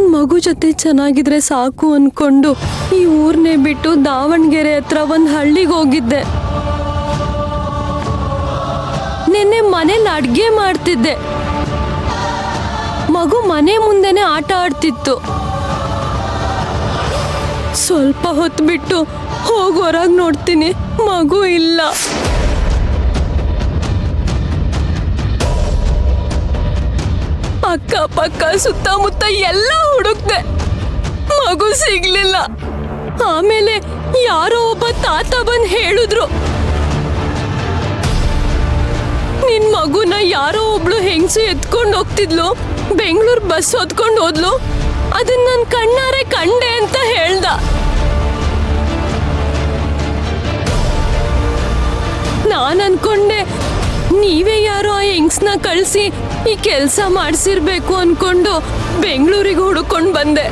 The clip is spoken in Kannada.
ನನ್ನ ಮಗು ಜೊತೆ ಚೆನ್ನಾಗಿದ್ರೆ ಸಾಕು ಅನ್ಕೊಂಡು ಈ ಊರ್ನೇ ಬಿಟ್ಟು ದಾವಣಗೆರೆ ಹತ್ರ ಒಂದು ಹಳ್ಳಿಗೆ ಹೋಗಿದ್ದೆ. ನಿನ್ನೆ ಮನೇಲಿ ಅಡ್ಗೆ ಮಾಡ್ತಿದ್ದೆ. ಮಗು ಮನೆ ಮುಂದೆನೆ ಆಟ ಆಡ್ತಿತ್ತು. ಸ್ವಲ್ಪ ಹೊತ್ತು ಬಿಟ್ಟು ಹೋಗಿ ಹೊರಗೆ ನೋಡ್ತೀನಿ, ಮಗು ಇಲ್ಲ. ಅಕ್ಕಪಕ್ಕ ಸುತ್ತಮುತ್ತ ಎಲ್ಲ ಹುಡುಕ್ದೆ, ಮಗು ಸಿಗ್ಲಿಲ್ಲ. ಆಮೇಲೆ ಯಾರೋ ಒಬ್ಬ ತಾತ ಬಂದು ಹೇಳಿದ್ರು, ನಿನ್ ಮಗುನ ಯಾರೋ ಒಬ್ಳು ಹೆಂಗಸು ಎತ್ಕೊಂಡು ಹೋಗ್ತಿದ್ಲು, ಬೆಂಗಳೂರು ಬಸ್ ಹೊತ್ಕೊಂಡು ಹೋದ್ಲು, ಅದನ್ನ ನನ್ನ ಕಣ್ಣಾರೆ ಕಂಡೆ ಅಂತ ಹೇಳ್ದ. ನಾನು ಅನ್ಕೊಂಡೆ ನೀವೇ ಯಾರೋ ಆ ಹೆಂಗ್ಸ್ನ ಕಳಿಸಿ ಈ ಕೆಲಸ ಮಾಡಿಸಿರ್ಬೇಕು ಅನ್ಕೊಂಡು ಬೆಂಗಳೂರಿಗೆ ಹುಡುಕೊಂಡು ಬಂದೆ.